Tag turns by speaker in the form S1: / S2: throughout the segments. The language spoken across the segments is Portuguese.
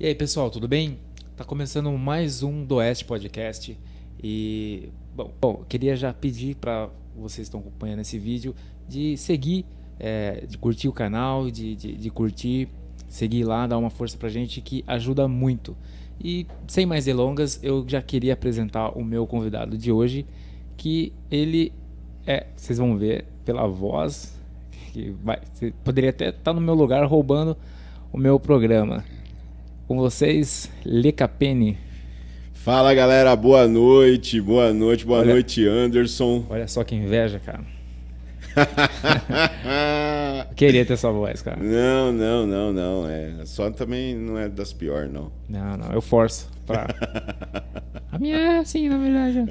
S1: E aí, pessoal, tudo bem? Tá começando mais um do Oeste Podcast e, bom, queria já pedir para vocês que estão acompanhando esse vídeo de seguir, de curtir o canal, de curtir, seguir lá, dar uma força pra gente que ajuda muito. E sem mais delongas, eu já queria apresentar o meu convidado de hoje, que ele vocês vão ver pela voz, você poderia até estar no meu lugar roubando o meu programa. Com vocês, Leca Penny.
S2: Fala galera, boa noite, boa noite Anderson.
S1: Olha só que inveja, cara. Eu queria ter sua voz, cara.
S2: Não, só também não é das piores, não.
S1: Não, eu forço pra... A minha é assim, na verdade.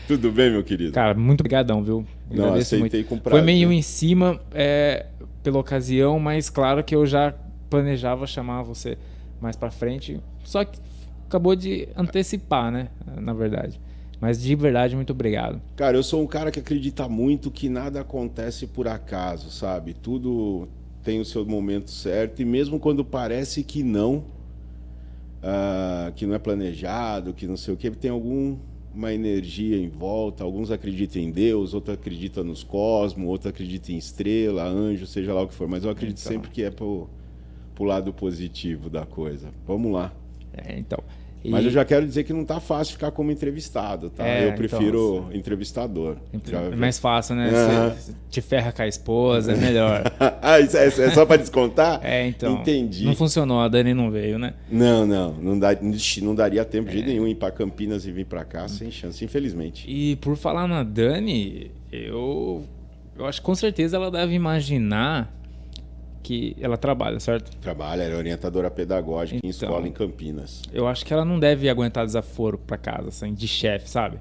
S2: Tudo bem, meu querido?
S1: Cara, muito obrigadão, viu?
S2: Não, aceitei com prazer.
S1: Foi meio em cima pela ocasião, mas claro que eu já planejava chamar você mais pra frente, só que acabou de antecipar, né, na verdade. Mas de verdade, muito obrigado.
S2: Cara, eu sou um cara que acredita muito que nada acontece por acaso, sabe? Tudo tem o seu momento certo e mesmo quando parece que não é planejado, que não sei o que, tem uma energia em volta. Alguns acreditam em Deus, outros acreditam nos cosmos, outros acreditam em estrela, anjo, seja lá o que for. Mas eu acredito sempre que é pro lado positivo da coisa. Vamos lá. Mas eu já quero dizer que não tá fácil ficar como entrevistado, tá? Eu prefiro entrevistador.
S1: É mais fácil, né? Você te ferra com a esposa, é melhor.
S2: Isso é só para descontar?
S1: Então.
S2: Entendi.
S1: Não funcionou, a Dani não veio, né?
S2: Não daria tempo de jeito nenhum ir para Campinas e vir para cá, sem chance, infelizmente.
S1: E por falar na Dani, eu acho que com certeza ela deve imaginar que ela trabalha, certo?
S2: Trabalha, ela é orientadora pedagógica em escola em Campinas.
S1: Eu acho que ela não deve aguentar desaforo pra casa, assim, de chefe, sabe?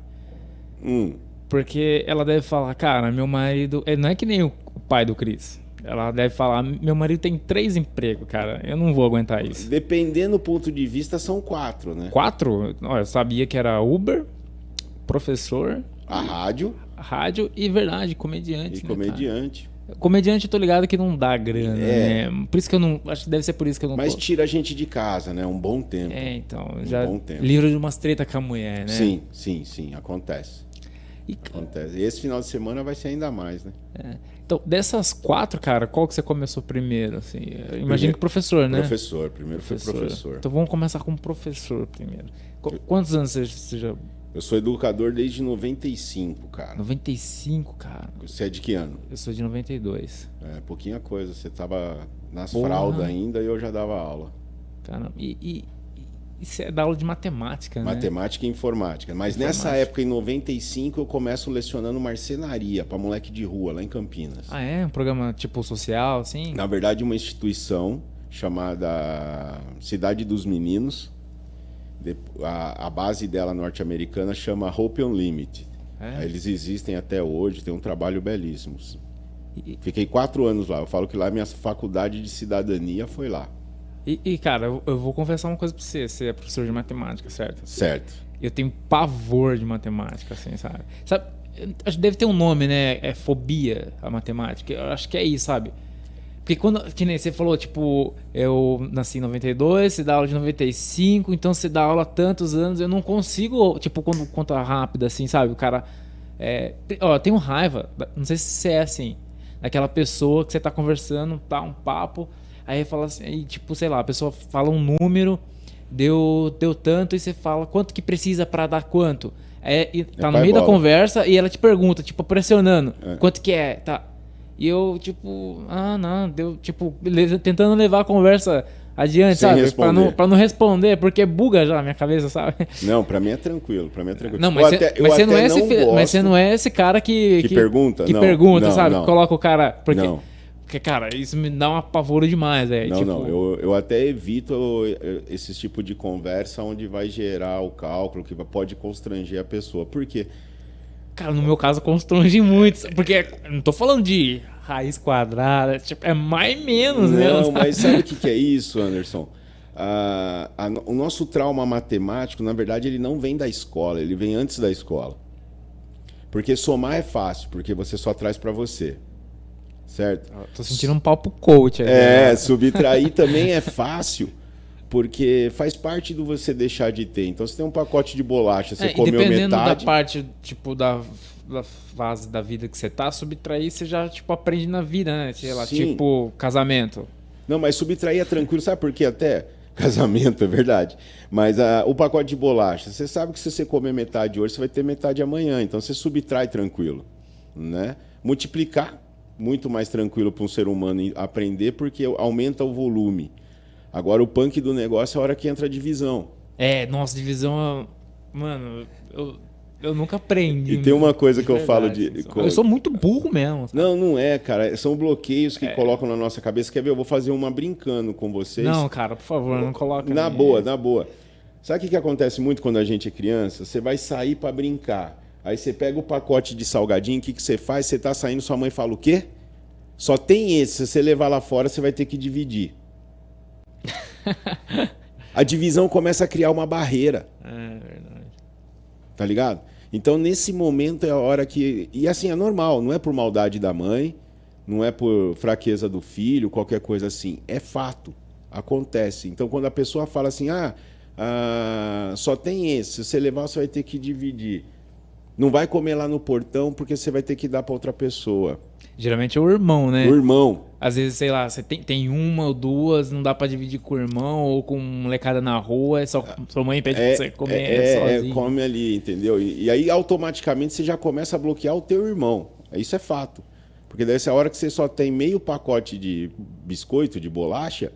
S1: Porque ela deve falar, cara, meu marido... Não é que nem o pai do Cris. Ela deve falar, meu marido tem 3 empregos, cara, eu não vou aguentar isso.
S2: Dependendo do ponto de vista, são 4, né?
S1: 4? Olha, eu sabia que era Uber, professor...
S2: A rádio.
S1: E, verdade, comediante.
S2: E comediante.
S1: Cara? Comediante, eu tô ligado que não dá grana, né? Por isso que eu não... Acho que deve ser por isso que eu não...
S2: Mas tira a gente de casa, né? Um bom tempo.
S1: Então.
S2: Bom tempo.
S1: Livro de umas treta com a mulher, né?
S2: Sim. Acontece. Acontece. E esse final de semana vai ser ainda mais, né?
S1: Então, dessas 4, cara, qual que você começou primeiro, assim? Eu imagino que professor, né?
S2: Primeiro foi professor.
S1: Então vamos começar com professor primeiro. Quantos anos você já...
S2: Eu sou educador desde 95, cara.
S1: 95, cara.
S2: Você é de que ano?
S1: Eu sou de 92.
S2: Pouquinha coisa. Você tava nas fraldas ainda e eu já dava aula.
S1: Caramba. E você é da aula de matemática, né?
S2: Matemática e informática. Mas nessa época, em 95, eu começo lecionando marcenaria para moleque de rua, lá em Campinas.
S1: Ah, é? Um programa tipo social, assim?
S2: Na verdade, uma instituição chamada Cidade dos Meninos. A base dela norte-americana chama Hope Unlimited. Eles existem até hoje, tem um trabalho belíssimo. Fiquei 4 anos lá. Eu falo que lá minha faculdade de cidadania foi lá.
S1: Cara, eu vou confessar uma coisa pra você. Você é professor de matemática, certo?
S2: Certo.
S1: Eu tenho pavor de matemática, assim, sabe? Acho que deve ter um nome, né? É fobia a matemática. Eu acho que é isso, sabe? Porque que nem você falou, tipo, eu nasci em 92, você dá aula de 95, então você dá aula há tantos anos, eu não consigo, tipo, quando conta rápido, assim, sabe? O cara, eu tenho raiva, não sei se você é assim, daquela pessoa que você tá conversando, tá um papo, aí fala assim, aí, tipo, sei lá, a pessoa fala um número, deu tanto, e você fala, quanto que precisa pra dar quanto? E tá no meio da conversa e ela te pergunta, tipo, pressionando, quanto que é, tá? E eu, tipo, não, deu, tipo, tentando levar a conversa adiante,
S2: sem
S1: sabe?
S2: Responder.
S1: Pra não responder, porque buga já na minha cabeça, sabe?
S2: Não, pra mim é tranquilo,
S1: Não, mas você não é esse cara que
S2: pergunta?
S1: Que
S2: não,
S1: pergunta,
S2: não,
S1: sabe?
S2: Não.
S1: Coloca o cara... Porque, cara, isso me dá um apavoro demais, velho.
S2: Eu até evito esse tipo de conversa onde vai gerar o cálculo, que pode constranger a pessoa. Por quê?
S1: Cara, no meu caso constrange muito, porque não tô falando de raiz quadrada, tipo, é mais e menos, né?
S2: Não, mas sabe o que é isso, Anderson? O nosso trauma matemático, na verdade, ele não vem da escola, ele vem antes da escola. Porque somar é fácil, porque você só traz para você. Certo?
S1: Tô sentindo um papo coach aí.
S2: Subtrair também é fácil, Porque faz parte do você deixar de ter. Então, você tem um pacote de bolacha, você
S1: E
S2: comeu
S1: dependendo
S2: metade...
S1: da parte, tipo, da fase da vida que você tá, subtrair, você já, tipo, aprende na vida, né? Sei lá,
S2: Sim.
S1: tipo, casamento.
S2: Não, mas subtrair é tranquilo, sabe por quê até? Casamento, é verdade. Mas o pacote de bolacha, você sabe que se você comer metade hoje, você vai ter metade amanhã. Então, você subtrai tranquilo, né? Multiplicar, muito mais tranquilo para um ser humano aprender, porque aumenta o volume. Agora, o punk do negócio é a hora que entra a divisão.
S1: Nossa, divisão... Mano, eu nunca aprendi.
S2: E tem uma coisa que eu falo
S1: verdade,
S2: de...
S1: Eu sou muito burro mesmo. Sabe?
S2: Não é, cara. São bloqueios que colocam na nossa cabeça. Quer ver? Eu vou fazer uma brincando com vocês.
S1: Não, cara, por favor, não coloca.
S2: Na boa. Sabe o que acontece muito quando a gente é criança? Você vai sair pra brincar. Aí você pega o pacote de salgadinho, o que você faz? Você tá saindo, sua mãe fala o quê? Só tem esse. Se você levar lá fora, você vai ter que dividir. A divisão começa a criar uma barreira.
S1: É verdade.
S2: Tá ligado? Então, nesse momento é a hora que... E assim, é normal. Não é por maldade da mãe, não é por fraqueza do filho, qualquer coisa assim. É fato. Acontece. Então, quando a pessoa fala assim, só tem esse. Se você levar, você vai ter que dividir. Não vai comer lá no portão porque você vai ter que dar para outra pessoa.
S1: Geralmente é o irmão, né?
S2: O irmão.
S1: Às vezes, sei lá, você tem uma ou duas, não dá pra dividir com o irmão ou com molecada na rua, é só sua mãe pede pra você comer sozinho.
S2: Come ali, entendeu? E aí automaticamente você já começa a bloquear o teu irmão. Isso é fato. Porque daí, essa hora que você só tem meio pacote de biscoito, de bolacha,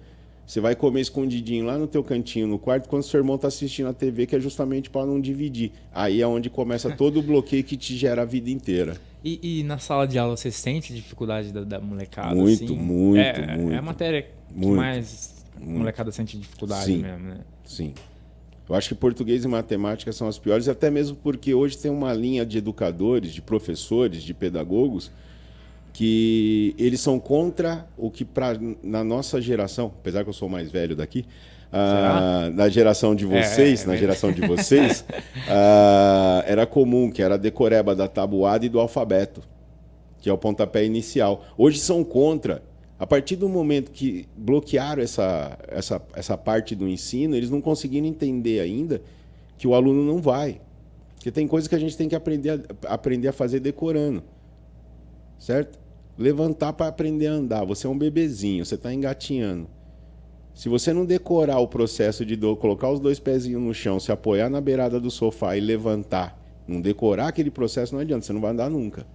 S2: você vai comer escondidinho lá no teu cantinho, no quarto, quando seu irmão tá assistindo a TV, que é justamente para não dividir. Aí é onde começa todo o bloqueio que te gera a vida inteira.
S1: E na sala de aula você sente dificuldade da molecada?
S2: Muito,
S1: assim?
S2: muito.
S1: É a matéria que mais molecada sente dificuldade mesmo, né?
S2: Sim. Eu acho que português e matemática são as piores, até mesmo porque hoje tem uma linha de educadores, de professores, de pedagogos, que eles são contra o que na nossa geração, apesar que eu sou o mais velho daqui, na geração de vocês, era comum, que era a decoreba da tabuada e do alfabeto, que é o pontapé inicial. Hoje são contra. A partir do momento que bloquearam essa parte do ensino, eles não conseguiram entender ainda que o aluno não vai. Porque tem coisas que a gente tem que aprender a fazer decorando. Certo? Levantar para aprender a andar. Você é um bebezinho, você está engatinhando. Se você não decorar o processo de colocar os dois pezinhos no chão, se apoiar na beirada do sofá e levantar, não decorar aquele processo, não adianta, você não vai andar nunca.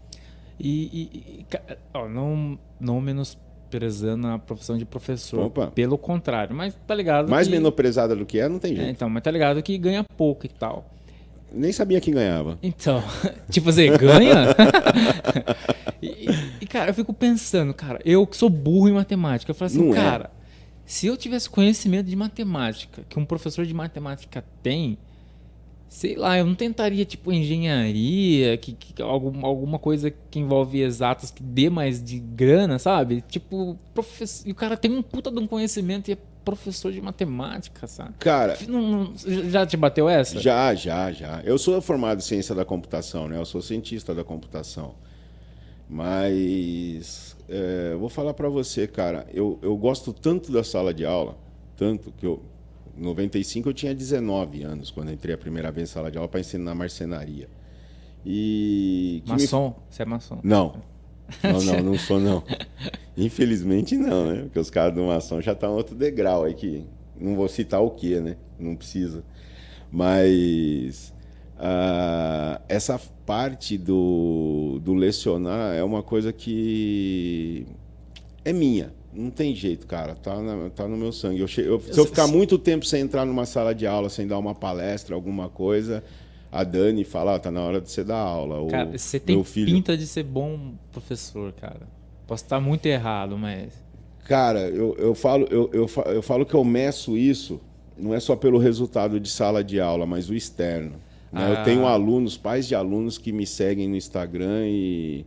S1: Não menosprezando a profissão de professor.
S2: Opa.
S1: Pelo contrário, mas tá ligado
S2: Mais
S1: que...
S2: menosprezada do que não tem jeito.
S1: Então, mas tá ligado que ganha pouco e tal.
S2: Nem sabia quem ganhava.
S1: Então, tipo, você ganha? Cara, eu fico pensando, cara, eu que sou burro em matemática, eu falo assim,
S2: Não
S1: cara, se eu tivesse conhecimento de matemática, que um professor de matemática tem, sei lá, eu não tentaria, tipo, engenharia, alguma coisa que envolve exatas, que dê mais de grana, sabe? Tipo, e o cara tem um puta de um conhecimento e é professor de matemática, sabe?
S2: Cara...
S1: Já te bateu essa?
S2: Já. Eu sou formado em ciência da computação, né? Eu sou cientista da computação. Mas... vou falar pra você, cara, eu gosto tanto da sala de aula, tanto que em 95 eu tinha 19 anos, quando entrei a primeira vez em sala de aula para ensinar marcenaria.
S1: Maçom? Você é maçom?
S2: Não sou não. Infelizmente não, né? Porque os caras do maçom já estão em outro degrau aí, que não vou citar o que, né? Não precisa. Mas... essa parte do lecionar é uma coisa que é minha. Não tem jeito, cara. Tá no meu sangue. Se eu ficar muito tempo sem entrar numa sala de aula, sem dar uma palestra, alguma coisa, a Dani fala, tá na hora de você dar aula.
S1: Cara, você tem pinta de ser bom professor, cara. Posso estar muito errado, mas...
S2: Cara, eu falo que eu meço isso, não é só pelo resultado de sala de aula, mas o externo. Né? Eu tenho alunos, pais de alunos que me seguem no Instagram e...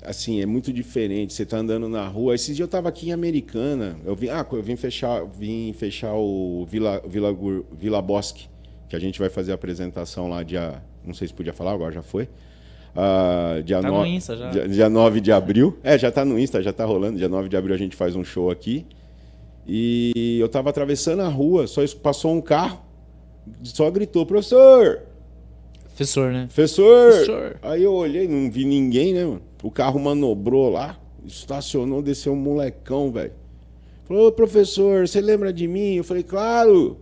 S2: assim, é muito diferente. Você tá andando na rua. Esses dias eu tava aqui em Americana. Eu vim fechar o Vila Bosque, que a gente vai fazer a apresentação lá dia... Não sei se podia falar, agora já foi.
S1: No Insta já.
S2: Dia 9 de abril. Já tá no Insta, já tá rolando. Dia 9 de abril a gente faz um show aqui. E eu tava atravessando a rua, só passou um carro, só gritou, professor!
S1: Professor, né?
S2: Professor!
S1: Professor.
S2: Aí eu olhei, não vi ninguém, né, mano? O carro manobrou lá, estacionou, desceu um molecão, velho. Falou, ô, professor, você lembra de mim? Eu falei, claro!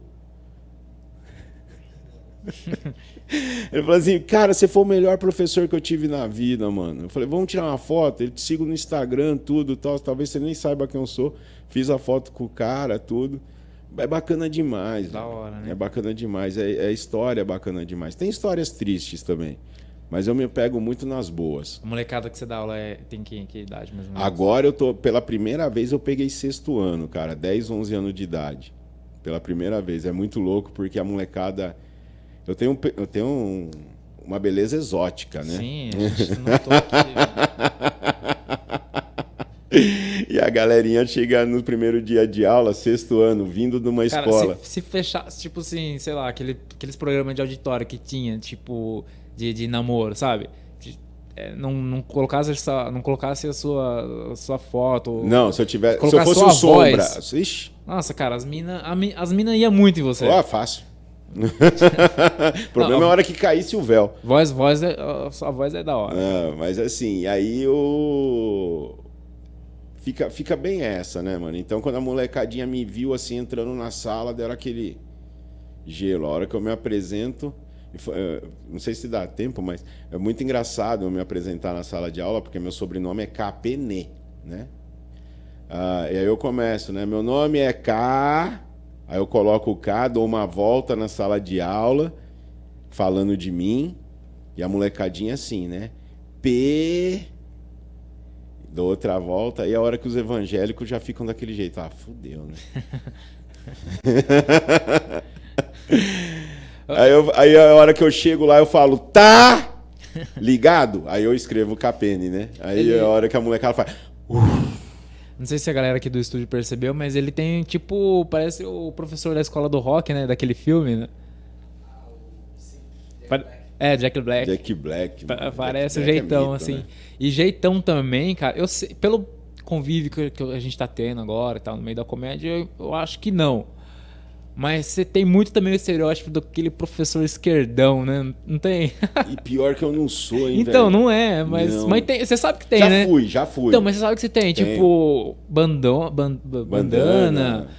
S2: Ele falou assim, cara, você foi o melhor professor que eu tive na vida, mano. Eu falei, vamos tirar uma foto? Eu te sigo no Instagram, tudo, tal. Talvez você nem saiba quem eu sou. Fiz a foto com o cara, tudo. É bacana demais.
S1: Da hora, né?
S2: É bacana demais. É história bacana demais. Tem histórias tristes também. Mas eu me pego muito nas boas.
S1: A molecada que você dá aula tem que idade mais ou menos?
S2: Agora eu tô, pela primeira vez eu peguei 6º ano, cara. 10, 11 anos de idade. Pela primeira vez. É muito louco porque a molecada... Eu tenho uma beleza exótica, né?
S1: Sim, a gente notou aqui.
S2: E a galerinha chega no primeiro dia de aula, 6º ano, vindo de uma escola.
S1: Se fechasse, tipo assim, sei lá, aqueles programas de auditório que tinha, tipo, de namoro, sabe? Não colocasse a sua foto.
S2: Não, se eu
S1: colocasse
S2: fosse
S1: sua
S2: o Sombra.
S1: voz.
S2: Ixi.
S1: Nossa, cara, as mina iam muito em você.
S2: Ó, fácil. O problema é a hora que caísse o véu.
S1: A sua voz é da hora.
S2: Não, mas assim, aí fica bem essa, né, mano? Então, quando a molecadinha me viu assim entrando na sala, deram aquele gelo. A hora que eu me apresento, não sei se dá tempo, mas é muito engraçado eu me apresentar na sala de aula, porque meu sobrenome é Capenê, né? E aí eu começo, né? Meu nome é K. Aí eu coloco o K, dou uma volta na sala de aula, falando de mim, e a molecadinha assim, né? P. Dou outra volta, e a hora que os evangélicos já ficam daquele jeito. Ah, fudeu, né? Aí a hora que eu chego lá, eu falo, tá ligado? Aí eu escrevo KPN, né? Aí a hora que a molecada faz...
S1: Não sei se a galera aqui do estúdio percebeu, mas ele tem, tipo, parece o professor da escola do rock, né? Daquele filme, né? Jack Black.
S2: Jack Black.
S1: Parece o
S2: Jack
S1: jeitão,
S2: mito,
S1: assim.
S2: né?
S1: E jeitão também, cara. Eu sei, pelo convívio que a gente tá tendo agora e tal, no meio da comédia, eu acho que não. Mas você tem muito também o estereótipo daquele professor esquerdão, né? Não tem?
S2: E pior que eu não sou, hein,
S1: então,
S2: velho?
S1: não é, mas tem, você sabe que tem,
S2: já
S1: né?
S2: Já fui.
S1: Então, mas você sabe que você tem, tipo, bandana,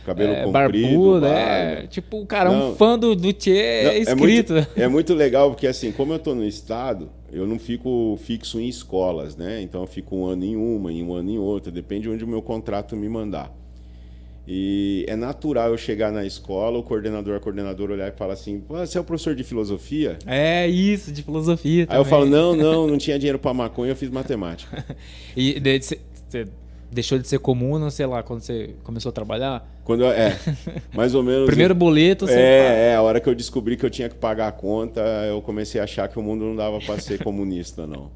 S2: cabelo comprido,
S1: barbuda, tipo, cara, um fã do Tchê inscrito.
S2: É muito legal, porque assim, como eu tô no estado, eu não fico fixo em escolas, né? Então eu fico um ano em uma, um ano em outra, depende de onde o meu contrato me mandar. E é natural eu chegar na escola, a coordenadora olhar e falar assim, você é o professor de filosofia?
S1: É isso, de filosofia também.
S2: Aí eu falo, não tinha dinheiro pra maconha, eu fiz matemática.
S1: E você deixou de ser comum, não sei lá, quando você começou a trabalhar?
S2: Mais ou menos.
S1: Primeiro boleto, você...
S2: a hora que eu descobri que eu tinha que pagar a conta, eu comecei a achar que o mundo não dava pra ser comunista, não.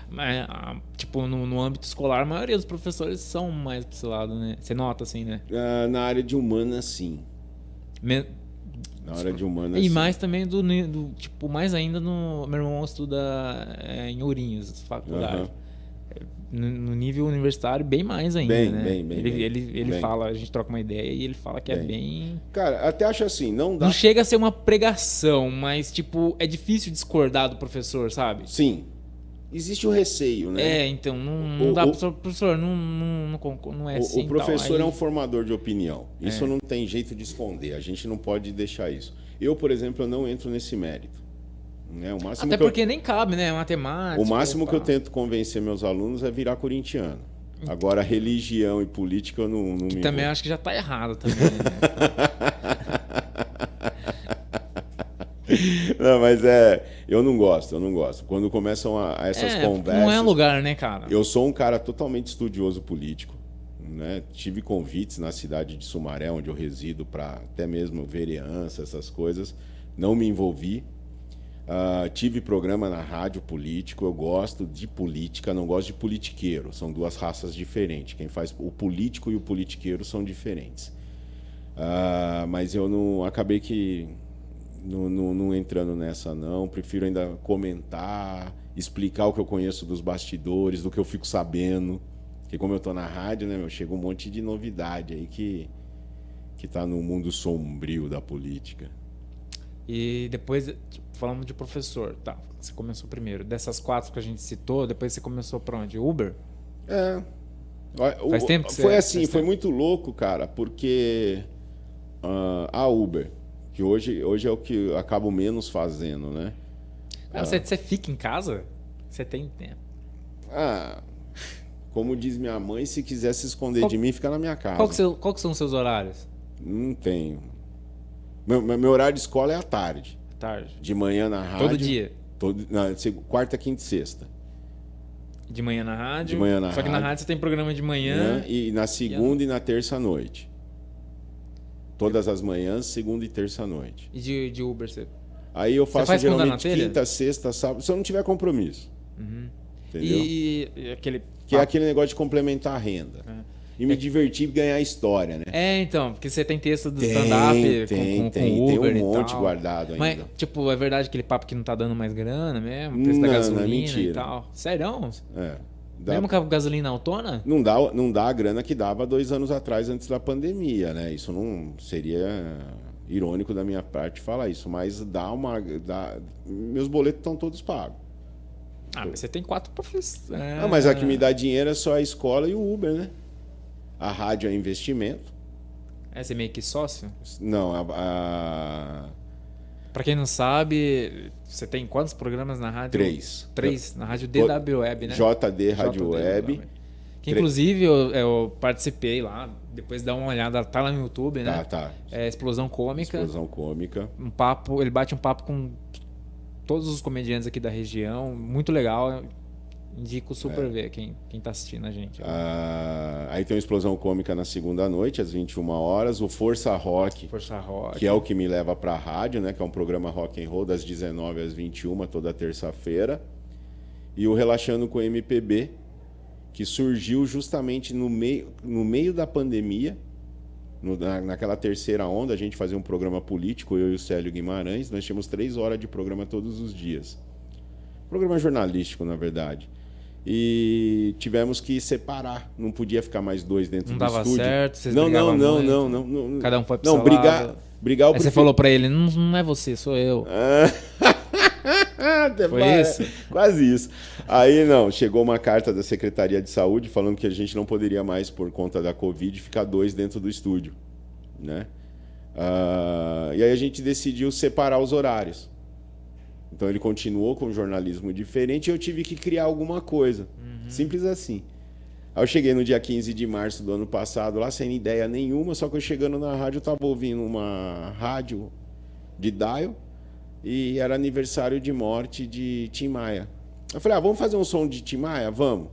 S1: Mas, tipo, no âmbito escolar, a maioria dos professores são mais pra esse lado, né? Você nota, assim, né?
S2: Na área de humanas, sim. Na área de humanas,
S1: E
S2: sim.
S1: mais também tipo, mais ainda no... Meu irmão estuda em Ourinhos, faculdade.
S2: Uhum.
S1: No nível universitário, bem mais ainda, né? Ele fala, a gente troca uma ideia e ele fala que é bem...
S2: Cara, até acho assim, não dá...
S1: Não chega a ser uma pregação, mas, tipo, é difícil discordar do professor, sabe?
S2: Sim. Existe o receio, né?
S1: Então, não dá pro professor, não é assim.
S2: O professor
S1: aí...
S2: é um formador de opinião. Isso não tem jeito de esconder. A gente não pode deixar isso. Eu, por exemplo, eu não entro nesse mérito. Né? O máximo
S1: Até porque nem cabe, né? Matemática.
S2: O máximo que eu tento convencer meus alunos é virar corintiano. Agora, religião e política eu não me
S1: também
S2: envolvo.
S1: acho que já tá errado também, né?
S2: Não, mas eu não gosto. Quando começam essas conversas...
S1: Não é lugar, né, cara?
S2: Eu sou um cara totalmente estudioso político, né? Tive convites na cidade de Sumaré, onde eu resido, para até mesmo vereança, essas coisas. Não me envolvi. Tive programa na rádio político. Eu gosto de política, não gosto de politiqueiro. São duas raças diferentes. Quem faz o político e o politiqueiro são diferentes. Mas eu não acabei que... Não entrando nessa, não. Prefiro ainda comentar, explicar o que eu conheço dos bastidores, do que eu fico sabendo. Porque como eu tô na rádio, né, chega um monte de novidade aí que que está no mundo sombrio da política.
S1: E depois, tipo, falando de professor, tá? Você começou primeiro. Dessas 4 que a gente citou, depois você começou pra onde? Uber? Faz tempo que você...
S2: Foi assim, foi muito louco, cara, porque a Uber, que hoje é o que eu acabo menos fazendo, né?
S1: Você fica em casa? Você tem tempo?
S2: Como diz minha mãe, se quiser se esconder de mim, fica na minha casa.
S1: Qual que são os seus horários?
S2: Não tenho. Meu horário de escola é à tarde.
S1: Tarde.
S2: De manhã na rádio.
S1: Todo dia?
S2: Quarta, quinta e sexta.
S1: De manhã na rádio?
S2: De manhã na rádio.
S1: Só que na rádio você tem programa de manhã.
S2: E na segunda e na terça à noite. Todas as manhãs, segunda e terça à noite.
S1: E de Uber você...
S2: Aí eu faço geralmente
S1: quinta,
S2: quinta, sexta, sábado, se eu não tiver compromisso.
S1: Uhum.
S2: Entendeu?
S1: E aquele...
S2: Que é aquele negócio de complementar a renda. E me divertir e ganhar história, né?
S1: Então, porque você tem texto do stand-up com Uber
S2: tem um monte
S1: e tal.
S2: guardado ainda.
S1: Mas, tipo, é verdade aquele papo que não tá dando mais grana mesmo? O preço da gasolina e tal. Sério? Mesmo com a gasolina autona?
S2: Não dá a grana que dava 2 anos atrás, antes da pandemia, né? Isso não seria irônico da minha parte falar isso, mas meus boletos estão todos pagos.
S1: Mas você tem 4 profissões.
S2: Mas a que me dá dinheiro é só a escola e o Uber, né? A rádio é investimento.
S1: Você é meio que sócio?
S2: Não,
S1: Pra quem não sabe, você tem quantos programas na rádio? 3. Na rádio DW Web, né?
S2: JD Rádio Web.
S1: Que inclusive eu participei lá. Depois dá uma olhada, tá lá no YouTube, né?
S2: Tá.
S1: Explosão Cômica.
S2: Explosão Cômica.
S1: Ele bate um papo com todos os comediantes aqui da região. Muito legal. Indico super ver quem tá assistindo a gente.
S2: Aí tem uma Explosão Cômica na segunda noite, às 21 horas. O Força Rock, que é o que me leva pra rádio, né? Que é um programa rock and roll das 19 às 21, toda terça-feira. E o Relaxando com MPB, que surgiu justamente no meio da pandemia. Naquela terceira onda, a gente fazia um programa político, eu e o Célio Guimarães. Nós tínhamos 3 horas de programa todos os dias. Programa jornalístico, na verdade. E tivemos que separar. Não podia ficar mais 2 dentro do estúdio.
S1: Não dava certo, vocês
S2: não.
S1: Cada um foi pro seu
S2: lado. Brigar
S1: Aí você falou pra ele, não é você, sou eu. Foi isso?
S2: Quase isso. Aí chegou uma carta da Secretaria de Saúde falando que a gente não poderia mais, por conta da Covid, ficar 2 dentro do estúdio, né? E aí a gente decidiu separar os horários. Então ele continuou com um jornalismo diferente e eu tive que criar alguma coisa. Simples assim. Aí eu cheguei no dia 15 de março do ano passado lá, sem ideia nenhuma, só que eu chegando na rádio, eu estava ouvindo uma rádio de dial e era aniversário de morte de Tim Maia. Eu falei, vamos fazer um som de Tim Maia? Vamos.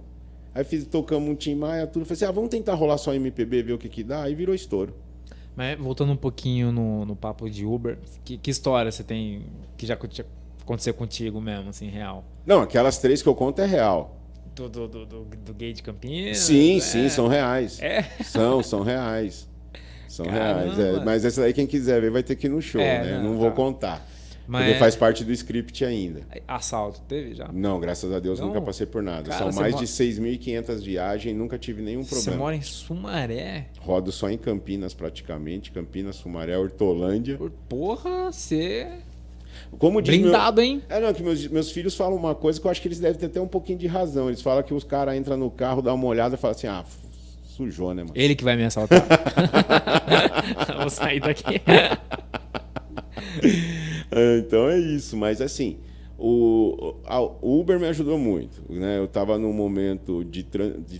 S2: Aí tocamos um Tim Maia, tudo. Falei assim, vamos tentar rolar só MPB, ver o que dá. Aí virou estouro.
S1: Mas voltando um pouquinho no papo de Uber, que história você tem que já aconteceu contigo mesmo, assim, real?
S2: Não, aquelas 3 que eu conto é real.
S1: Do gay de Campinas?
S2: Sim, são reais. São reais. São
S1: Caramba.
S2: reais. Mas essa aí, quem quiser ver, vai ter que ir no show, né? Não vou contar. Porque faz parte do script ainda.
S1: Assalto teve já?
S2: Não, graças a Deus nunca passei por nada.
S1: Cara,
S2: são mais de 6.500 viagens, nunca tive nenhum problema.
S1: Você mora em Sumaré?
S2: Rodo só em Campinas praticamente. Campinas, Sumaré, Hortolândia.
S1: Porra, você...
S2: Como diz
S1: blindado, hein?
S2: Não, que meus filhos falam uma coisa que eu acho que eles devem ter até um pouquinho de razão. Eles falam que os caras entram no carro, dão uma olhada e falam assim, sujou, né, mano?
S1: Ele que vai me assaltar. Vou sair daqui.
S2: Então é isso, mas assim, o Uber me ajudou muito, né? Eu estava num momento de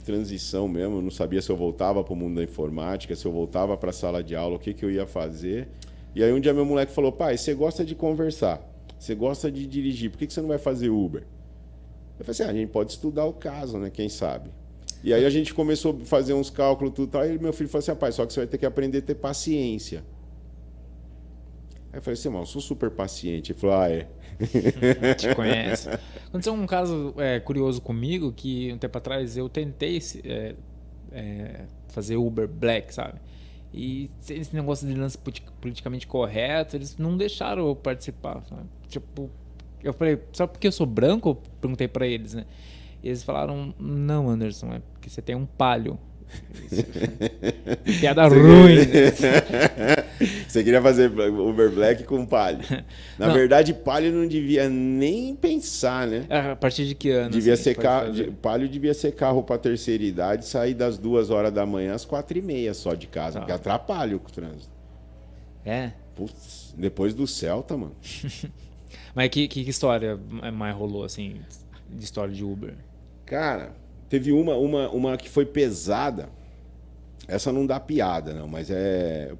S2: transição mesmo, eu não sabia se eu voltava para o mundo da informática, se eu voltava para a sala de aula, o que eu ia fazer. E aí um dia meu moleque falou, pai, você gosta de conversar, você gosta de dirigir, por que você não vai fazer Uber? Eu falei assim, a gente pode estudar o caso, né? Quem sabe? E aí a gente começou a fazer uns cálculos tudo tal, e meu filho falou assim, pai, só que você vai ter que aprender a ter paciência. Aí eu falei assim, eu sou super paciente. Ele falou, é.
S1: Te conhece. Aconteceu um caso curioso comigo, que um tempo atrás eu tentei fazer Uber Black, sabe? E esse negócio de lance politicamente correto, eles não deixaram eu participar, sabe? Tipo, eu falei, só porque eu sou branco? Eu perguntei pra eles, né? E eles falaram, não, Anderson, é porque você tem um Palio. Piada ruim.
S2: Você queria fazer Uber Black com Palio. Na verdade, Palio não devia nem pensar, né?
S1: A partir de que ano?
S2: Devia
S1: assim,
S2: ser Palio devia ser carro para terceira idade, sair das 2h da manhã às 4h30 só de casa, porque atrapalha o trânsito.
S1: É?
S2: Putz, depois do Celta, mano.
S1: Mas que história mais rolou, assim, de história de Uber?
S2: Cara, teve uma que foi pesada. Essa não dá piada, não, mas eu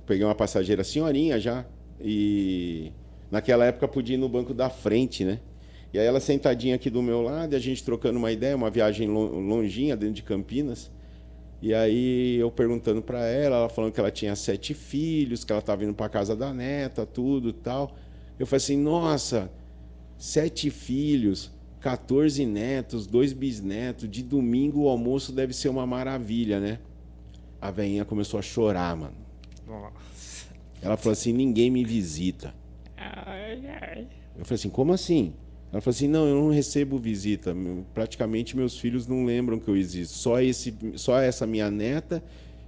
S2: peguei uma passageira senhorinha já, e naquela época podia ir no banco da frente, né? E aí ela sentadinha aqui do meu lado, e a gente trocando uma ideia, uma viagem longinha dentro de Campinas. E aí eu perguntando para ela falando que ela tinha 7 filhos, que ela estava indo para casa da neta, tudo e tal. Eu falei assim, nossa, 7 filhos, 14 netos, 2 bisnetos, de domingo o almoço deve ser uma maravilha, né? A velhinha começou a chorar, mano.
S1: Nossa.
S2: Ela falou assim, ninguém me visita. Eu falei assim, como assim? Ela falou assim, não, eu não recebo visita. Praticamente meus filhos não lembram que eu existo. Só essa minha neta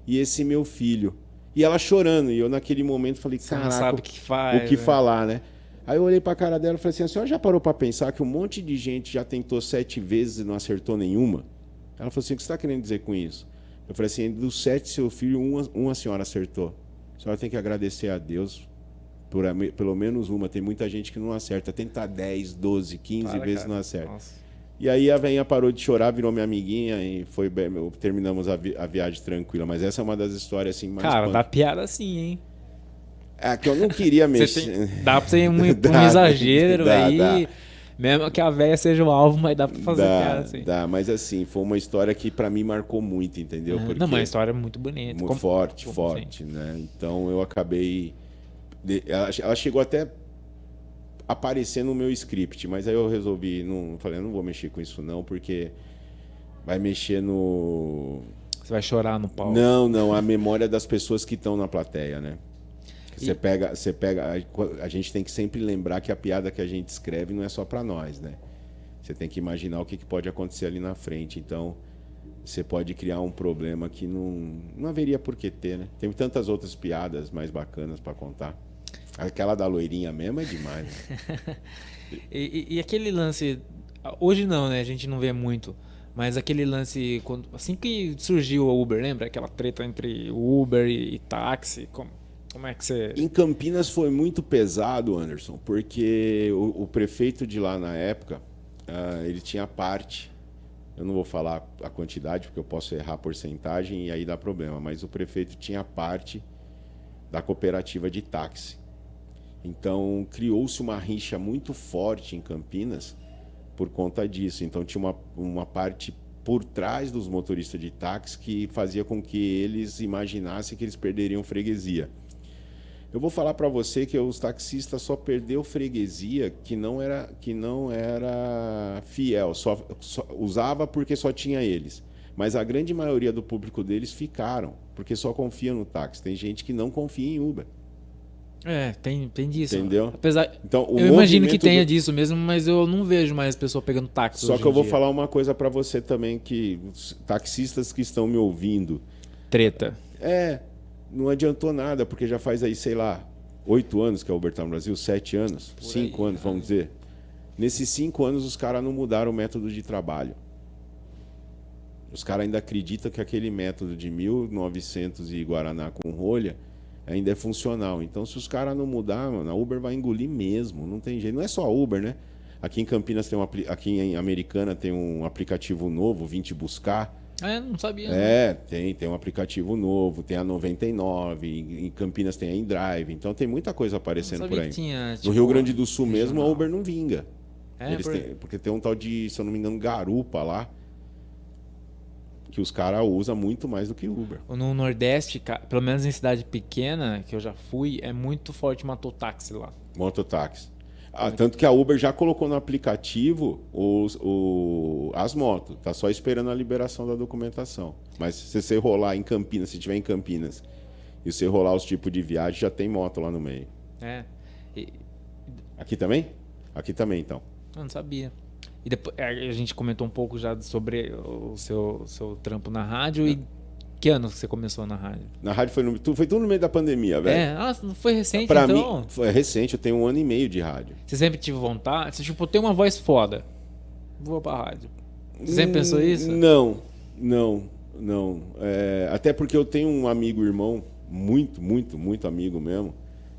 S2: e esse meu filho. E ela chorando. E eu naquele momento falei, caraca,
S1: sabe o que faz,
S2: o que falar, né? Aí eu olhei pra cara dela e falei assim, a senhora já parou pra pensar que um monte de gente já tentou 7 vezes e não acertou nenhuma? Ela falou assim, o que você está querendo dizer com isso? Eu falei assim, dos 7 seu filho, uma senhora acertou. A senhora tem que agradecer a Deus por pelo menos uma. Tem muita gente que não acerta. Tenta 10, 12, 15 vezes cara. Não acerta. Nossa. E aí a velhinha parou de chorar, virou minha amiguinha e foi bem, terminamos a viagem tranquila. Mas essa é uma das histórias assim mais...
S1: Cara, dá piada assim, hein?
S2: É que eu não queria mexer.
S1: Dá pra ser um exagero aí. Dá. Mesmo que a véia seja o alvo, mas dá pra fazer piada assim.
S2: Dá, mas assim, foi uma história que pra mim marcou muito, entendeu? Porque
S1: não, mas a história é muito bonita.
S2: Muito forte, né? Então eu acabei... Ela chegou até a aparecer no meu script, mas aí eu resolvi... Falei, eu não vou mexer com isso não, porque vai mexer no...
S1: Você vai chorar no palco.
S2: Não, a memória das pessoas que estão na plateia, né? Você pega, a gente tem que sempre lembrar que a piada que a gente escreve não é só para nós, né? Você tem que imaginar o que pode acontecer ali na frente. Então, você pode criar um problema que não haveria por que ter, né? Tem tantas outras piadas mais bacanas para contar. Aquela da loirinha mesmo é demais. Né?
S1: e aquele lance... Hoje não, né? A gente não vê muito. Mas aquele lance... assim que surgiu o Uber, lembra? Aquela treta entre Uber e táxi... Como é que você...
S2: Em Campinas foi muito pesado, Anderson, porque o prefeito de lá na época, ele tinha parte, eu não vou falar a quantidade, porque eu posso errar a porcentagem e aí dá problema, mas o prefeito tinha parte da cooperativa de táxi. Então, criou-se uma rixa muito forte em Campinas por conta disso. Então, tinha uma parte por trás dos motoristas de táxi que fazia com que eles imaginassem que eles perderiam freguesia. Eu vou falar para você que os taxistas só perdeu freguesia que não era fiel, só usava porque só tinha eles. Mas a grande maioria do público deles ficaram, porque só confia no táxi. Tem gente que não confia em Uber.
S1: Tem disso.
S2: Entendeu?
S1: Apesar,
S2: então,
S1: eu imagino que tenha disso mesmo, mas eu não vejo mais pessoa pegando táxi.
S2: Só que eu vou falar uma coisa para você também, que os taxistas que estão me ouvindo...
S1: Treta.
S2: Não adiantou nada, porque já faz aí, sei lá, 8 anos que a Uber está no Brasil, 7 anos, 5 anos, vamos dizer. Nesses 5 anos, os caras não mudaram o método de trabalho. Os caras ainda acreditam que aquele método de 1900 e Guaraná com rolha ainda é funcional. Então, se os caras não mudar, mano, a Uber vai engolir mesmo, não tem jeito. Não é só a Uber, né? Aqui em Campinas aqui em Americana tem um aplicativo novo, Vim Te Buscar.
S1: Não sabia.
S2: Tem um aplicativo novo, tem a 99, em Campinas tem a InDrive, então tem muita coisa aparecendo por aí. No Rio Grande do Sul mesmo, a Uber não vinga. Porque tem um tal de, se eu não me engano, garupa lá, que os caras usam muito mais do que Uber.
S1: No Nordeste, pelo menos em cidade pequena, que eu já fui, é muito forte mototáxi lá.
S2: Mototáxi. Tanto que a Uber já colocou no aplicativo as motos. Tá só esperando a liberação da documentação. Mas se você rolar em Campinas, se tiver em Campinas, e você rolar os tipos de viagem, já tem moto lá no meio.
S1: É.
S2: Aqui também? Aqui também, então.
S1: Eu não sabia. E depois, a gente comentou um pouco já sobre o seu trampo na rádio. E que ano você começou na rádio?
S2: Na rádio foi tudo no meio da pandemia, velho.
S1: Não foi recente,
S2: Pra
S1: então?
S2: mim, foi recente, eu tenho 1 ano e meio de rádio.
S1: Você sempre tive vontade? Você, tipo, tem uma voz foda. Vou pra rádio. Você sempre pensou isso?
S2: Não. Até porque eu tenho um amigo, irmão, muito amigo mesmo,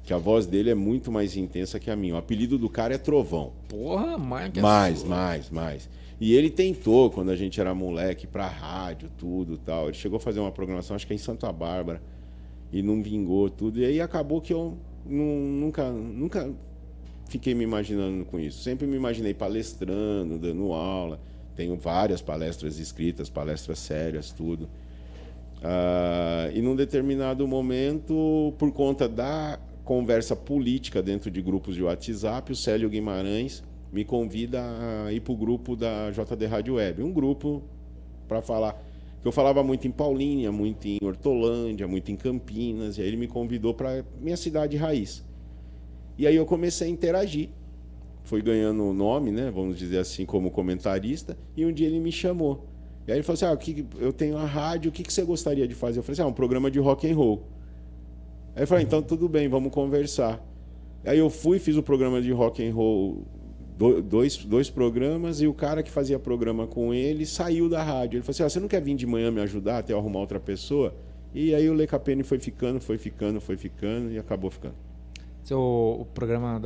S2: que a voz dele é muito mais intensa que a minha. O apelido do cara é Trovão.
S1: Porra,
S2: Mais. E ele tentou, quando a gente era moleque, pra rádio, tudo e tal. Ele chegou a fazer uma programação, acho que é em Santa Bárbara, e não vingou tudo. E aí acabou que eu nunca fiquei me imaginando com isso. Sempre me imaginei palestrando, dando aula. Tenho várias palestras escritas, palestras sérias, tudo. E num determinado momento, por conta da conversa política dentro de grupos de WhatsApp, o Célio Guimarães me convida a ir para o grupo da JD Rádio Web. Um grupo para falar, que eu falava muito em Paulínia, muito em Hortolândia, muito em Campinas, e aí ele me convidou para minha cidade raiz. E aí eu comecei a interagir. Fui ganhando nome, né, vamos dizer assim, como comentarista, e um dia ele me chamou. E aí ele falou assim, eu tenho a rádio, o que você gostaria de fazer? Eu falei assim, um programa de rock and roll. Aí ele falou, então tudo bem, vamos conversar. Aí eu fiz o programa de rock and roll, dois programas, e o cara que fazia programa com ele saiu da rádio. Ele falou assim, você não quer vir de manhã me ajudar até eu arrumar outra pessoa? E aí o Lê Capene foi ficando, e acabou ficando.
S1: O programa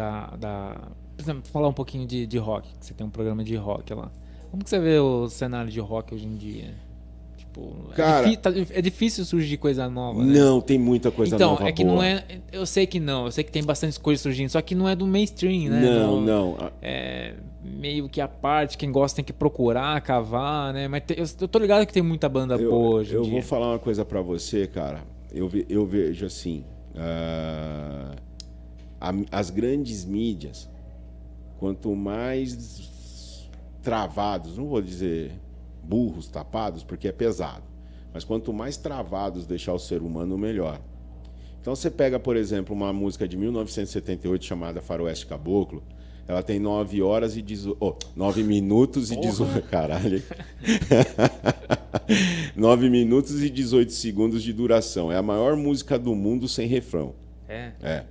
S1: por exemplo, falar um pouquinho de rock, que você tem um programa de rock lá. Como que você vê o cenário de rock hoje em dia? Tipo,
S2: cara,
S1: é difícil surgir coisa nova, né?
S2: Não, tem muita coisa nova.
S1: Então, é que boa. Não é... Eu sei que não, eu sei que tem bastante coisa surgindo, só que não é do mainstream, né?
S2: Não.
S1: É meio que a parte, quem gosta tem que procurar, cavar, né? Mas eu tô ligado que tem muita banda boa hoje em dia.
S2: Eu vou falar uma coisa pra você, cara. Eu vejo assim... as grandes mídias, quanto mais travados, não vou dizer burros, tapados, porque é pesado, mas quanto mais travados deixar o ser humano, melhor. Então você pega, por exemplo, uma música de 1978 chamada Faroeste Caboclo, ela tem 9 minutos e 18... Caralho. 9 minutos e 18 segundos de duração. É a maior música do mundo sem refrão. É.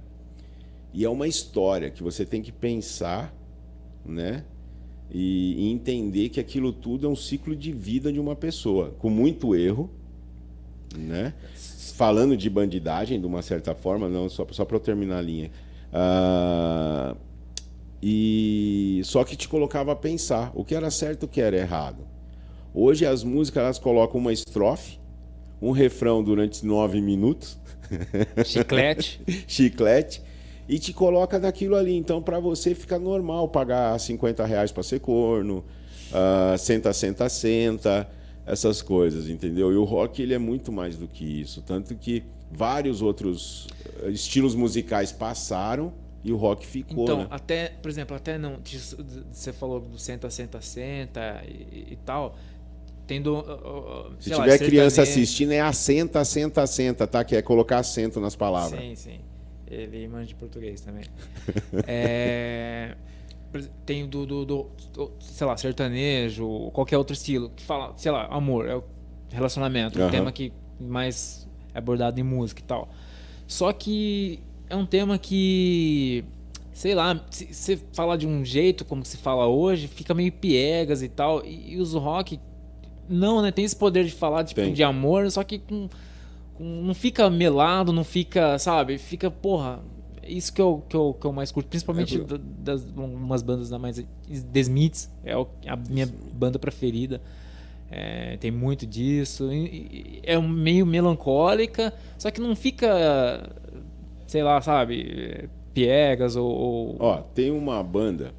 S2: E é uma história que você tem que pensar, né? E entender que aquilo tudo é um ciclo de vida de uma pessoa, com muito erro, né? Falando de bandidagem, de uma certa forma, não só para eu terminar a linha. E só que te colocava a pensar o que era certo e o que era errado. Hoje as músicas elas colocam uma estrofe, um refrão durante 9 minutos, chiclete, e te coloca daquilo ali. Então, para você fica normal pagar R$50 para ser corno, senta, essas coisas, entendeu? E o rock ele é muito mais do que isso. Tanto que vários outros estilos musicais passaram e o rock ficou.
S1: Então,
S2: né?
S1: por exemplo, não. Você falou do senta e tal. Tendo,
S2: se tiver criança assistindo, é assenta, tá? Que é colocar acento nas palavras.
S1: Sim. Ele manja de português também. Tem sei lá, sertanejo, qualquer outro estilo, que fala, sei lá, amor, é o relacionamento, um tema que mais é abordado em música e tal. Só que é um tema que, sei lá, se você falar de um jeito como se fala hoje, fica meio piegas e tal. E os rock, não, né? Tem esse poder de falar de amor, só que não fica melado, não fica, sabe? Fica, porra, isso que eu mais curto, principalmente das umas bandas mais... The Smiths é a minha banda preferida. Tem muito disso. É meio melancólica, só que não fica, sei lá, sabe? Piegas ou...
S2: Ó, tem uma banda...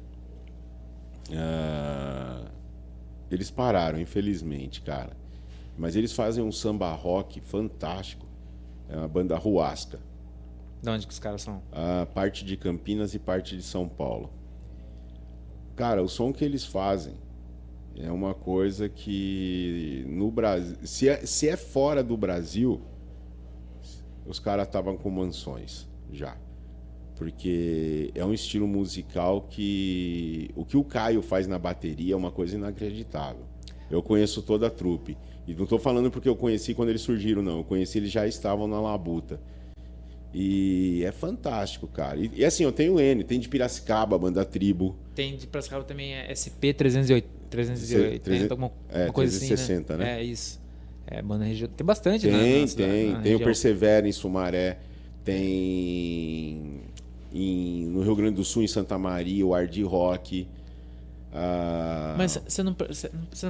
S2: Eles pararam, infelizmente, cara. Mas eles fazem um samba rock fantástico. É uma banda Ruasca.
S1: De onde que os caras são?
S2: Parte de Campinas e parte de São Paulo. Cara, o som que eles fazem é uma coisa que no Brasil... Se é fora do Brasil, os caras estavam com mansões já. Porque é um estilo musical que... O que o Caio faz na bateria é uma coisa inacreditável. Eu conheço toda a trupe. E não estou falando porque eu conheci quando eles surgiram, não. Eu conheci, eles já estavam na labuta. E é fantástico, cara. E assim, eu tenho N. Tem de Piracicaba, Banda Tribo.
S1: Tem de Piracicaba também, SP 380, alguma coisa
S2: 360,
S1: assim, né?
S2: né?
S1: É, isso. É, banda regional. Tem bastante,
S2: Tem.
S1: na
S2: Tem o
S1: região.
S2: Persevera em Sumaré. Tem no Rio Grande do Sul, em Santa Maria, o Hard Rock.
S1: Mas você não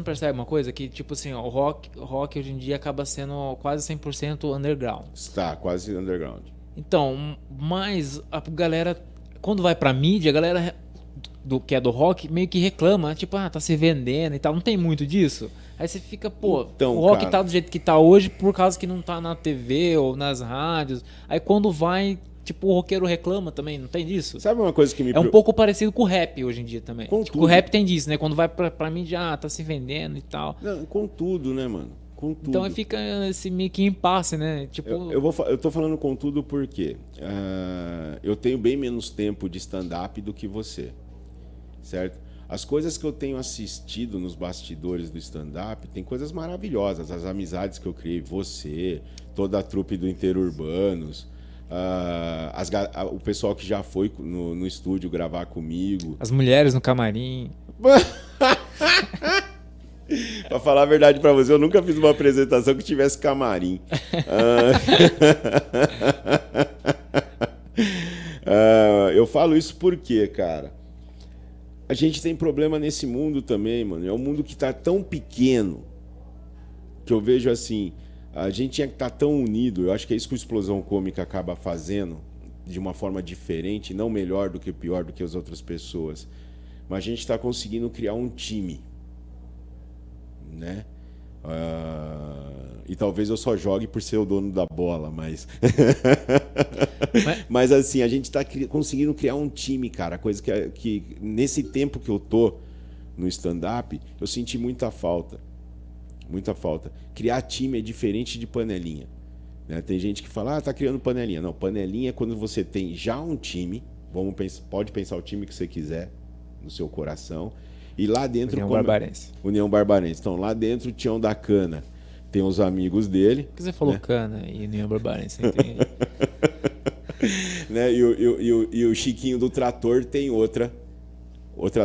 S1: percebe uma coisa? Que, tipo assim, ó, o rock hoje em dia acaba sendo quase 100% underground.
S2: Está quase underground.
S1: Então, mas a galera, quando vai pra mídia, a galera que é do rock meio que reclama, tipo, tá se vendendo e tal. Não tem muito disso. Aí você fica, pô,
S2: Então,
S1: o rock
S2: cara,
S1: tá do jeito que tá hoje por causa que não tá na TV ou nas rádios. Aí quando vai, tipo, o roqueiro reclama também, não tem disso?
S2: Sabe uma coisa que me...
S1: É um pouco parecido com o rap hoje em dia também.
S2: Com
S1: Tipo,
S2: tudo.
S1: o rap tem disso, né? Quando vai pra mídia, tá se vendendo e tal.
S2: Não, com tudo, né, mano? Com tudo.
S1: Então fica esse meio que impasse, né? Tipo,
S2: Eu tô falando com tudo porque eu tenho bem menos tempo de stand-up do que você, certo? As coisas que eu tenho assistido nos bastidores do stand-up tem coisas maravilhosas. As amizades que eu criei, você, toda a trupe do Interurbanos, o pessoal que já foi no estúdio gravar comigo.
S1: as mulheres no camarim.
S2: Pra falar a verdade pra você, eu nunca fiz uma apresentação que tivesse camarim. Eu falo isso porque, cara, a gente tem problema nesse mundo também, mano. É um mundo que tá tão pequeno que eu vejo assim, a gente tinha que estar tão unido. Eu acho que é isso que o Explosão Cômica acaba fazendo de uma forma diferente, não melhor do que pior do que as outras pessoas. Mas a gente está conseguindo criar um time, né? E talvez eu só jogue por ser o dono da bola, mas mas assim, a gente está conseguindo criar um time, cara, coisa que nesse tempo que eu tô no stand-up, eu senti muita falta. Criar time é diferente de panelinha, né? Tem gente que fala, tá criando panelinha. Não, panelinha é quando você tem já um time, pode pensar o time que você quiser no seu coração. E lá dentro... União Barbarense. Então, lá dentro, o Tião da Cana tem os amigos dele.
S1: Por que você falou, né? Cana e União Barbarense?
S2: Né? E o Chiquinho do Trator tem outra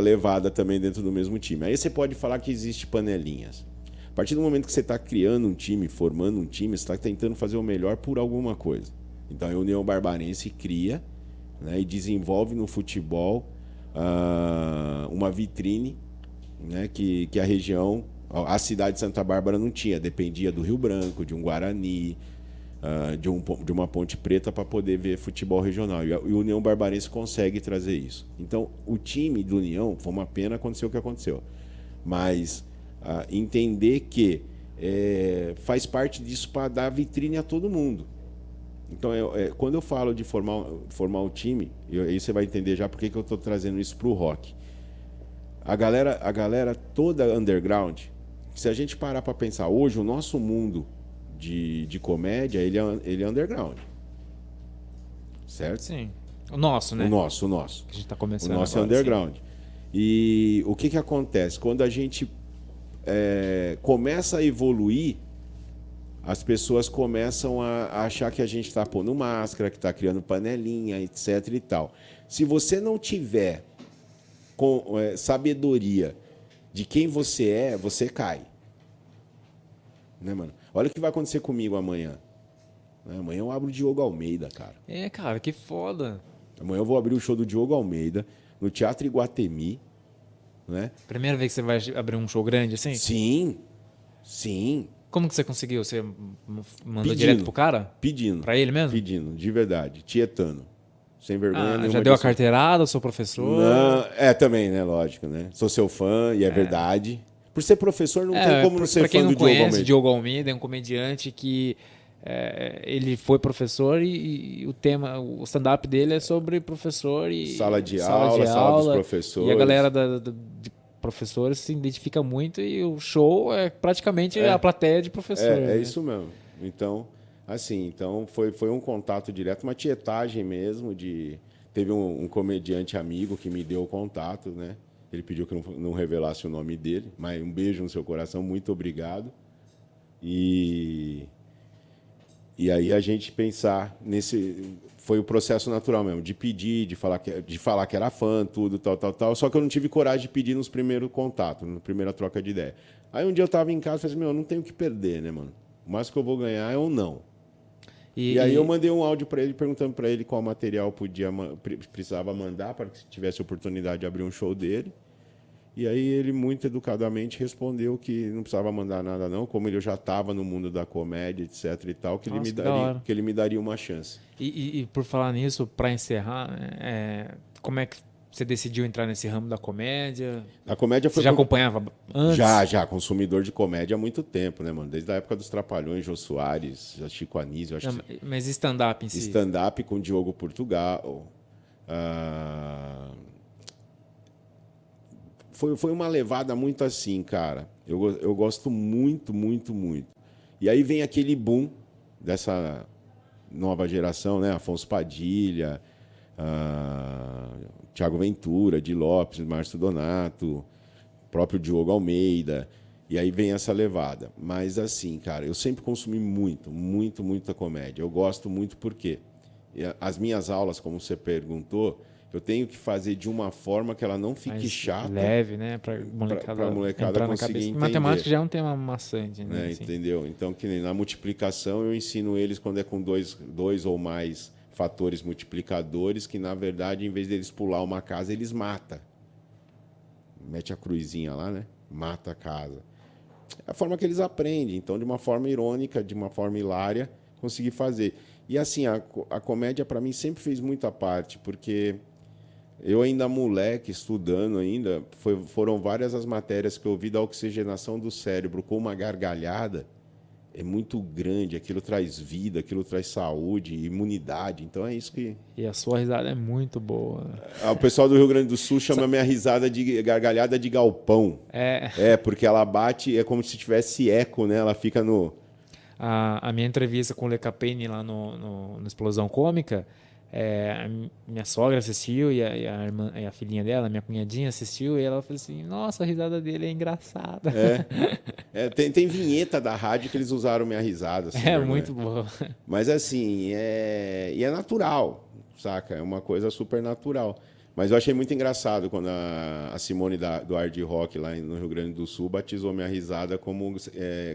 S2: levada também dentro do mesmo time. Aí você pode falar que existe panelinhas. A partir do momento que você está criando um time, formando um time, você está tentando fazer o melhor por alguma coisa. Então, a União Barbarense cria, né, e desenvolve no futebol uma vitrine, né, que a região, a cidade de Santa Bárbara não tinha, dependia do Rio Branco, de um Guarani, de uma Ponte Preta para poder ver futebol regional. E o União Barbarense consegue trazer isso. Então, o time do União, foi uma pena acontecer o que aconteceu, mas entender que faz parte disso para dar vitrine a todo mundo. Então, quando eu falo de formar um time, aí você vai entender já por que eu estou trazendo isso para o rock. A galera toda underground, se a gente parar para pensar, hoje o nosso mundo de comédia, ele é underground. Certo?
S1: Sim. O nosso, né?
S2: O nosso.
S1: Que a gente está começando
S2: o nosso
S1: agora,
S2: é underground. Sim. E o que acontece? Quando a gente começa a evoluir, as pessoas começam a achar que a gente está pondo máscara, que está criando panelinha, etc. e tal. Se você não tiver sabedoria de quem você é, você cai. Né, mano? Olha o que vai acontecer comigo amanhã. Amanhã eu abro o Diogo Almeida, cara.
S1: Cara, que foda.
S2: Amanhã eu vou abrir o show do Diogo Almeida no Teatro Iguatemi. Né?
S1: Primeira vez que você vai abrir um show grande assim?
S2: Sim.
S1: Como que você conseguiu? Você mandou direto pro cara?
S2: Pedindo.
S1: Pra ele mesmo?
S2: Pedindo, de verdade. Tietando. Sem vergonha nenhuma.
S1: Já deu a carteirada, sou professor?
S2: Não, também, né? Lógico, né? Sou seu fã e é verdade. Por ser professor, não tem como não ser fã do Diogo Almeida.
S1: Diogo Almeida é um comediante que ele foi professor e o stand-up dele é sobre professor e
S2: sala de aula, sala dos professores.
S1: E a galera de professores se identifica muito e o show é praticamente a plateia de professor.
S2: É isso mesmo. Então, assim, foi um contato direto, uma tietagem mesmo de... teve um comediante amigo que me deu o contato, né? Ele pediu que eu não revelasse o nome dele, mas um beijo no seu coração, muito obrigado. E aí a gente pensar nesse... Foi o processo natural mesmo, de pedir, de falar que era fã, tudo, tal. Só que eu não tive coragem de pedir nos primeiros contatos, na primeira troca de ideia. Aí um dia eu tava em casa e falei assim, eu não tenho o que perder, né, mano? O mais que eu vou ganhar é ou não. E aí eu mandei um áudio para ele, perguntando para ele qual material precisava mandar para que tivesse oportunidade de abrir um show dele. E aí ele, muito educadamente, respondeu que não precisava mandar nada não, como ele já estava no mundo da comédia, etc e tal, que, ele me daria uma chance.
S1: E por falar nisso, para encerrar, como é que você decidiu entrar nesse ramo da comédia?
S2: A comédia foi...
S1: Você já acompanhava antes?
S2: Já, consumidor de comédia há muito tempo, né, mano? Desde a época dos Trapalhões, Jô Soares, Chico Anísio, acho que...
S1: Mas stand-up em si?
S2: Stand-up com Diogo Portugal. Foi uma levada muito assim, cara. Eu gosto muito, muito, muito. E aí vem aquele boom dessa nova geração, né? Afonso Padilha, Thiago Ventura, Di Lopes, Márcio Donato, próprio Diogo Almeida. E aí vem essa levada. Mas assim, cara, eu sempre consumi muito, muito, muita comédia. Eu gosto muito porque as minhas aulas, como você perguntou, eu tenho que fazer de uma forma que ela não fique
S1: mais
S2: chata.
S1: Leve, né? Pra molecada
S2: conseguir entender.
S1: Matemática já é um tema maçante, né?
S2: Assim. Entendeu? Então, que nem na multiplicação, eu ensino eles quando é com dois ou mais fatores multiplicadores, que na verdade, em vez deles pular uma casa, eles matam. Mete a cruzinha lá, né? Mata a casa. É a forma que eles aprendem. Então, de uma forma irônica, de uma forma hilária, conseguir fazer. E assim, a comédia para mim sempre fez muita parte, porque eu ainda moleque, estudando ainda, foram várias as matérias que eu vi da oxigenação do cérebro com uma gargalhada. É muito grande, aquilo traz vida, aquilo traz saúde, imunidade. Então é isso que...
S1: E a sua risada é muito boa.
S2: O pessoal do Rio Grande do Sul chama minha risada de gargalhada de galpão. Porque ela bate, é como se tivesse eco, né? Ela fica no...
S1: A minha entrevista com o Le Capene lá no Explosão Cômica, a minha sogra assistiu e a filhinha dela, minha cunhadinha, assistiu e ela falou assim, nossa, a risada dele é engraçada.
S2: Tem vinheta da rádio que eles usaram minha risada. Assim,
S1: muito boa.
S2: Mas assim, e é natural, saca? É uma coisa super natural. Mas eu achei muito engraçado quando a Simone do Hard Rock, lá no Rio Grande do Sul, batizou minha risada como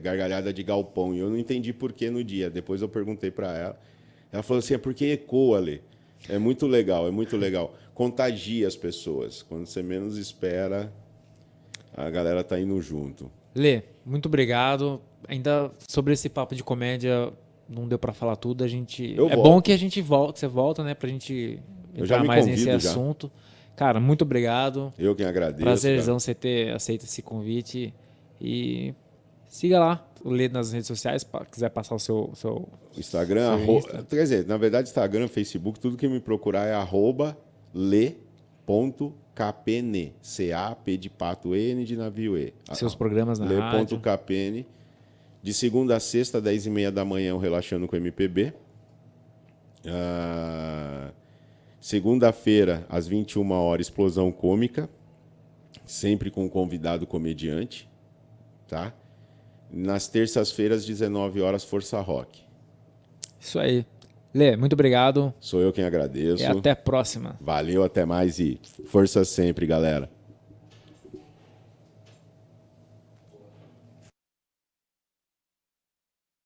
S2: gargalhada de galpão. E eu não entendi por que no dia. Depois eu perguntei para ela. Ela falou assim, é porque ecoa, Lê. É muito legal, é muito legal. Contagia as pessoas. Quando você menos espera, a galera tá indo junto.
S1: Lê, muito obrigado. Ainda sobre esse papo de comédia, não deu para falar tudo. Bom que a gente volta, que você volta, né, pra gente... entrar mais nesse assunto. Cara, muito obrigado.
S2: Eu quem agradeço.
S1: Prazerzão você ter aceito esse convite. E siga lá o Lê nas redes sociais, quiser passar o seu
S2: Instagram. Quer dizer, na verdade, Instagram, Facebook, tudo que me procurar é @le.capene. C-A-P de pato, N de navio E.
S1: Seus programas na rádio.
S2: Le.capene. De segunda a sexta, 10h30 da manhã, o Relaxando com MPB. Segunda-feira, às 21h, Explosão Cômica, sempre com um convidado comediante, tá? Nas terças-feiras, às 19h, Força Rock.
S1: Isso aí. Lê, muito obrigado.
S2: Sou eu quem agradeço.
S1: E até a próxima.
S2: Valeu, até mais e força sempre, galera.